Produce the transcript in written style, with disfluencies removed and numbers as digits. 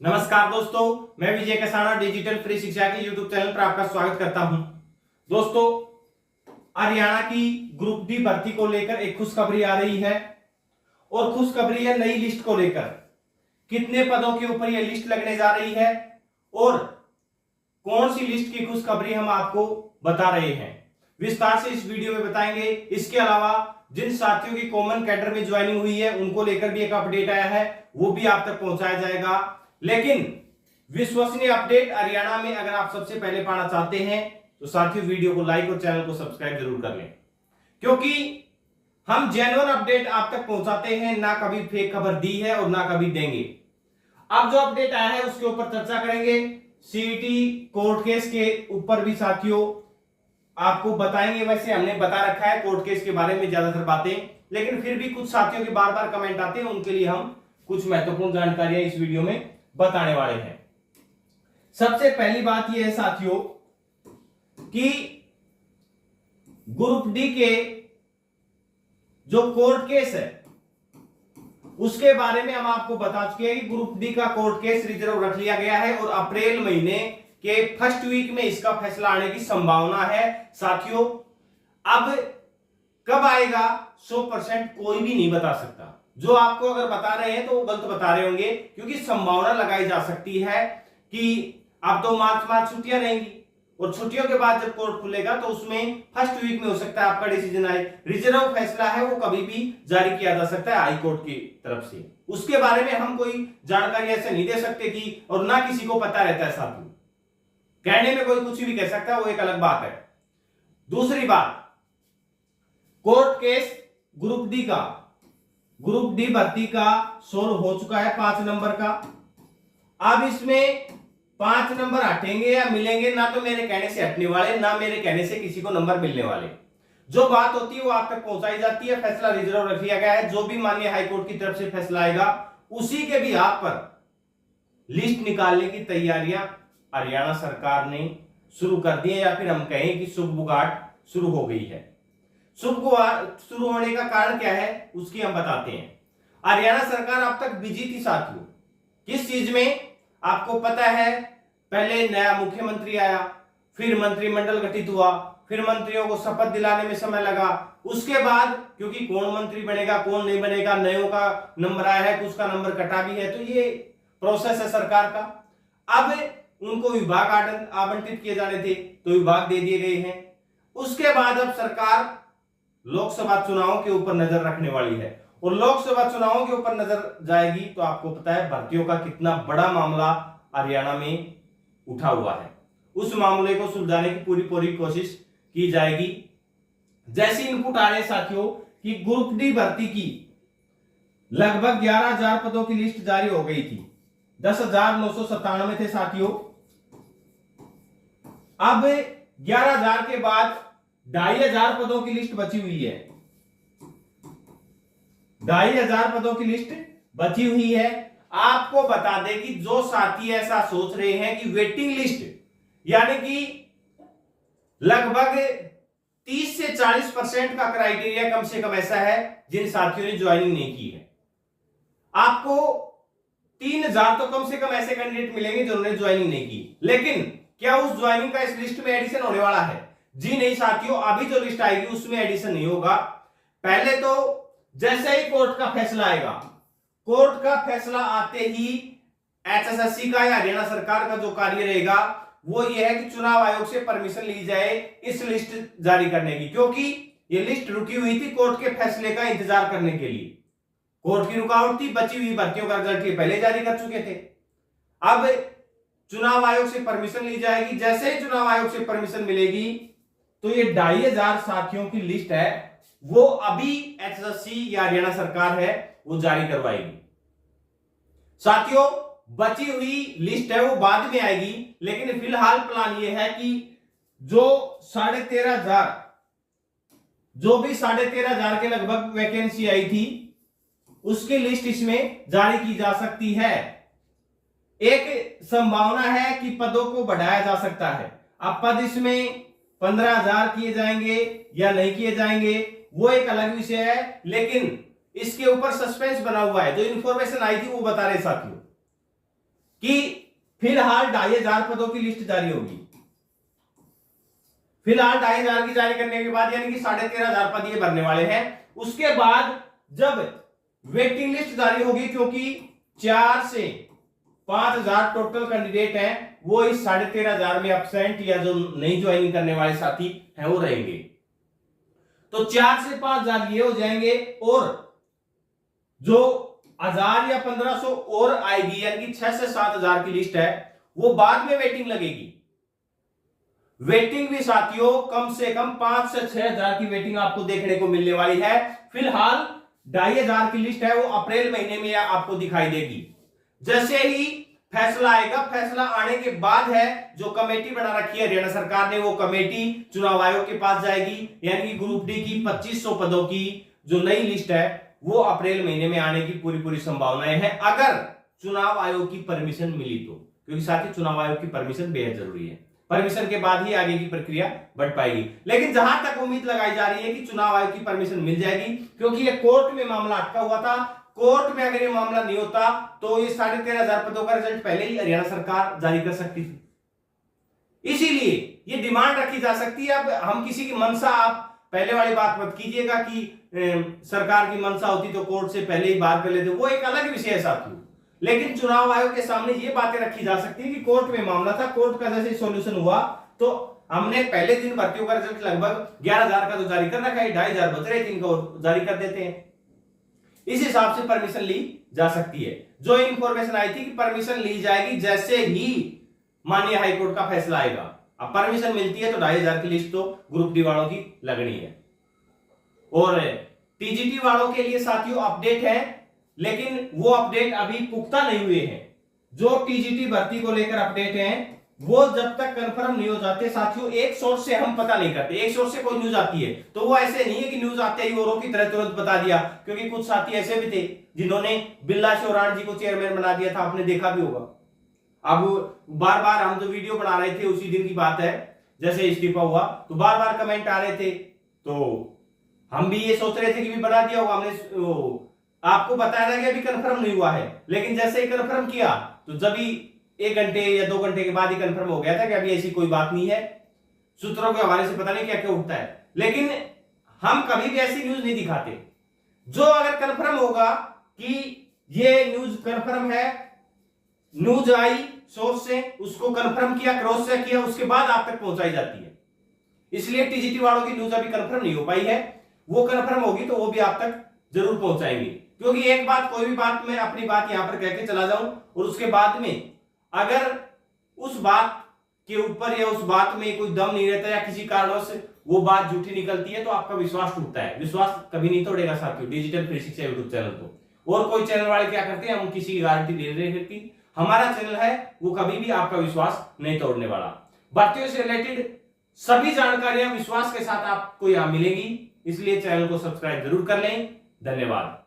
नमस्कार दोस्तों, मैं विजय कसाना डिजिटल फ्री शिक्षा के यूट्यूब चैनल पर आपका स्वागत करता हूं। दोस्तों, हरियाणा की ग्रुप डी भर्ती को लेकर एक खुशखबरी आ रही है और खुशखबरी है नई लिस्ट को लेकर। कितने पदों के ऊपर यह लिस्ट लगने जा रही है और कौन सी लिस्ट की खुशखबरी हम आपको बता रहे हैं, विस्तार से इस वीडियो में बताएंगे। इसके अलावा जिन साथियों की कॉमन कैडर में ज्वाइनिंग हुई है उनको लेकर भी एक अपडेट आया है, वो भी आप तक पहुंचाया जाएगा। लेकिन विश्वसनीय अपडेट हरियाणा में अगर आप सबसे पहले पाना चाहते हैं तो साथियों वीडियो को लाइक और चैनल को सब्सक्राइब जरूर कर लें, क्योंकि हम जेन्युइन अपडेट आप तक पहुंचाते हैं, ना कभी फेक खबर दी है और ना कभी देंगे। अब जो अपडेट आया है उसके ऊपर चर्चा करेंगे। सीईटी कोर्ट केस के ऊपर भी साथियों आपको बताएंगे। वैसे हमने बता रखा है कोर्ट केस के बारे में ज्यादातर बातें, लेकिन फिर भी कुछ साथियों के बार बार कमेंट आते हैं, उनके लिए हम कुछ महत्वपूर्ण जानकारियां इस वीडियो में बताने वाले हैं। सबसे पहली बात यह है साथियों कि ग्रुप डी के जो कोर्ट केस है उसके बारे में हम आपको बता चुके हैं कि ग्रुप डी का कोर्ट केस रिजर्व रख लिया गया है और अप्रैल महीने के फर्स्ट वीक में इसका फैसला आने की संभावना है। साथियों, अब कब आएगा 100% कोई भी नहीं बता सकता। जो आपको अगर बता रहे हैं तो वो गलत बता रहे होंगे, क्योंकि संभावना लगाई जा सकती है कि अब तो मार्च छुट्टियां रहेंगी और छुट्टियों के बाद जब कोर्ट खुलेगा तो उसमें फर्स्ट वीक में हो सकता है आपका डिसीजन आए। रिजर्व फैसला है वो कभी भी जारी किया जा सकता है हाई कोर्ट की तरफ से। उसके बारे में हम कोई जानकारी ऐसे नहीं दे सकते कि, और ना किसी को पता रहता है साथियों, कहने में कोई कुछ भी कह सकता है, वो एक अलग बात है। दूसरी बात, कोर्ट केस ग्रुप डी भर्ती का सोल्व हो चुका है 5 नंबर का। अब इसमें 5 नंबर हटेंगे या मिलेंगे, ना तो मेरे कहने से हटने वाले, ना मेरे कहने से किसी को नंबर मिलने वाले। जो बात होती है वो आप तक पहुंचाई जाती है। फैसला रिजर्व रख लिया गया है। जो भी माननीय हाईकोर्ट की तरफ से फैसला आएगा उसी के भी आप पर लिस्ट निकालने की तैयारियां हरियाणा सरकार ने शुरू कर दी है, या फिर हम कहें कि शुभ बुगाड़ शुरू हो गई है। शुभ शुरू होने का कारण क्या है उसकी हम बताते हैं। हरियाणा सरकार अब तक बिजी थी साथियों, किस चीज में आपको पता है। पहले नया मुख्यमंत्री आया, फिर मंत्रिमंडल गठित हुआ, फिर मंत्रियों को शपथ दिलाने में समय लगा। उसके बाद क्योंकि कौन मंत्री बनेगा कौन नहीं बनेगा, नयों का नंबर आया है, कुछ का नंबर कटा भी है, तो ये प्रोसेस है सरकार का। अब उनको विभाग आवंटित किए जाने थे तो विभाग दे दिए गए हैं। उसके बाद अब सरकार लोकसभा चुनावों के ऊपर नजर रखने वाली है, और लोकसभा चुनावों के ऊपर नजर जाएगी तो आपको पता है भर्तियों का कितना बड़ा मामला हरियाणा में उठा हुआ है। उस मामले को सुलझाने की पूरी कोशिश की जाएगी। जैसी इनपुट आ रहे साथियों कि ग्रुप डी भर्ती की लगभग 11,000 पदों की लिस्ट जारी हो गई थी। 10,997 थे साथियों। अब 11,000 के बाद 2,500 पदों की लिस्ट बची हुई है। 2,500 पदों की लिस्ट बची हुई है। आपको बता दें कि जो साथी ऐसा सोच रहे हैं कि वेटिंग लिस्ट, यानी कि लगभग 30 से 40% का क्राइटेरिया कम से कम ऐसा है जिन साथियों ने ज्वाइनिंग नहीं की है। आपको 3,000 तो कम से कम ऐसे कैंडिडेट मिलेंगे जिन्होंने ज्वाइनिंग नहीं की। लेकिन क्या उस ज्वाइनिंग का इस लिस्ट में एडिशन होने वाला है? जी नहीं साथियों, अभी जो लिस्ट आएगी उसमें एडिशन नहीं होगा। पहले तो जैसे ही कोर्ट का फैसला आएगा, कोर्ट का फैसला आते ही एचएसएससी का या हरियाणा सरकार का जो कार्य रहेगा वो ये है कि चुनाव आयोग से परमिशन ली जाए इस लिस्ट जारी करने की, क्योंकि ये लिस्ट रुकी हुई थी कोर्ट के फैसले का इंतजार करने के लिए। कोर्ट की रुकावट थी, बची हुई भर्तियों का रिजल्ट ये पहले जारी कर चुके थे। अब चुनाव आयोग से परमिशन ली जाएगी। जैसे ही चुनाव आयोग से परमिशन मिलेगी तो ये 2,500 साथियों की लिस्ट है वो अभी एचएसएससी या हरियाणा सरकार है वो जारी करवाएगी। साथियों, बची हुई लिस्ट है वो बाद में आएगी, लेकिन फिलहाल प्लान ये है कि जो 13,500 के लगभग वैकेंसी आई थी उसकी लिस्ट इसमें जारी की जा सकती है। एक संभावना है कि पदों को बढ़ाया जा सकता है। अब पद इसमें 15,000 किए जाएंगे या नहीं किए जाएंगे वो एक अलग विषय है, लेकिन इसके ऊपर सस्पेंस बना हुआ है। जो इंफॉर्मेशन आई थी वो बता रहे साथियों कि फिलहाल 2500 पदों की लिस्ट जारी होगी। फिलहाल 2500 की जारी करने के बाद यानी कि 13,500 पद ये भरने वाले हैं। उसके बाद जब वेटिंग लिस्ट जारी होगी, क्योंकि 4 से 5,000 टोटल कैंडिडेट हैं, वो इस 13,500 में एब्सेंट या जो नहीं ज्वाइनिंग करने वाले साथी हैं वो रहेंगे। तो 4 से 5,000 ये हो जाएंगे, और जो 1,000 या 1,500 और आएगी, यानी कि 6 से 7,000 की लिस्ट है, वो बाद में वेटिंग लगेगी। वेटिंग भी साथियों कम से कम 5 से 6,000 की वेटिंग आपको देखने को मिलने वाली है। फिलहाल 2,500 की लिस्ट है, वो अप्रैल महीने में आपको दिखाई देगी। जैसे ही फैसला आएगा, फैसला आने के बाद है जो कमेटी बना रखी है हरियाणा सरकार ने, वो कमेटी चुनाव आयोग के पास जाएगी, यानी कि ग्रुप डी की 2500 पदों की जो नई लिस्ट है वो अप्रैल महीने में आने की पूरी संभावनाएं हैं, अगर चुनाव आयोग की परमिशन मिली तो। क्योंकि साथ ही चुनाव आयोग की परमिशन बेहद जरूरी है, परमिशन के बाद ही आगे की प्रक्रिया बढ़ पाएगी। लेकिन जहां तक उम्मीद लगाई जा रही है कि चुनाव आयोग की परमिशन मिल जाएगी, क्योंकि ये कोर्ट में मामला अटका हुआ था। कोर्ट में अगर ये मामला नहीं होता तो ये 13,500 पदों का रिजल्ट पहले ही हरियाणा सरकार जारी कर सकती थी। इसीलिए ये डिमांड रखी जा सकती है। अब हम किसी की मनसा, आप पहले वाली बात मत कीजिएगा कि सरकार की मनसा होती तो कोर्ट से पहले ही बात कर लेते, वो एक अलग विषय है साथियों। लेकिन चुनाव आयोग के सामने ये बातें रखी जा सकती है कि कोर्ट में मामला था, कोर्ट का जैसे सॉल्यूशन हुआ तो हमने पहले दिन भर्तियों का रिजल्ट लगभग 11,000 का तो जारी कर रखा है, 2,500 बच रहे थे, इनको जारी कर देते हैं। इस हिसाब से परमिशन ली जा सकती है। जो इंफॉर्मेशन आई थी कि परमिशन ली जाएगी जैसे ही माननीय हाईकोर्ट का फैसला आएगा। अब परमिशन मिलती है तो 2,500 की लिस्ट तो ग्रुप डी वालों की लगनी है। और टीजीटी वालों के लिए साथियों अपडेट है, लेकिन वो अपडेट अभी पुख्ता नहीं हुए हैं। जो टीजीटी भर्ती को लेकर अपडेट हैं वो जब तक कंफर्म नहीं हो जाते साथियों, एक सोर्स से हम पता नहीं करते। एक सोर्स से कोई न्यूज आती है तो वो ऐसे नहीं है कि न्यूज आते ही औरों की तरह तुरंत बता दिया, क्योंकि कुछ साथी ऐसे भी थे जिन्होंने बिल्ला शोरान जी को चेयरमैन बना दिया था, आपने देखा भी होगा। अब बार बार हम जो वीडियो बना रहे थे उसी दिन की बात है, जैसे इस्तीफा हुआ तो बार बार कमेंट आ रहे थे, तो हम भी ये सोच रहे थे कि भी बना दिया होगा। हमने आपको बताया था कि अभी कंफर्म नहीं हुआ है, लेकिन जैसे ही कंफर्म किया तो जब ही 1 घंटे या 2 घंटे के बाद ही कंफर्म हो गया था कि अभी ऐसी कोई बात नहीं है। सूत्रों के हवाले से पता नहीं क्या क्या उठता है, लेकिन हम कभी भी ऐसी न्यूज नहीं दिखाते। जो अगर कंफर्म होगा कि ये न्यूज कंफर्म है, न्यूज आई सोर्स से, उसको कंफर्म किया, क्रॉस चेक किया, उसके बाद आप तक पहुंचाई जाती है। इसलिए टीजीटी वालों की न्यूज अभी कंफर्म नहीं हो पाई है, वो कंफर्म होगी तो वो भी आप तक जरूर पहुंचाएंगे। क्योंकि एक बात, कोई भी बात मैं अपनी बात यहां पर कह के चला जाऊं और उसके बाद में अगर उस बात के ऊपर या उस बात में कोई दम नहीं रहता या किसी कारणों से वो बात झूठी निकलती है तो आपका विश्वास टूटता है। विश्वास कभी नहीं तोड़ेगा साथियों डिजिटल फ्री शिक्षा यूट्यूब चैनल को। और कोई चैनल वाले क्या करते हैं, हम किसी की गारंटी दे रहे हैं कि हमारा चैनल है वो कभी भी आपका विश्वास नहीं तोड़ने वाला। भर्तियों से रिलेटेड सभी जानकारियां विश्वास के साथ आपको यहां मिलेगी, इसलिए चैनल को सब्सक्राइब जरूर कर लें। धन्यवाद।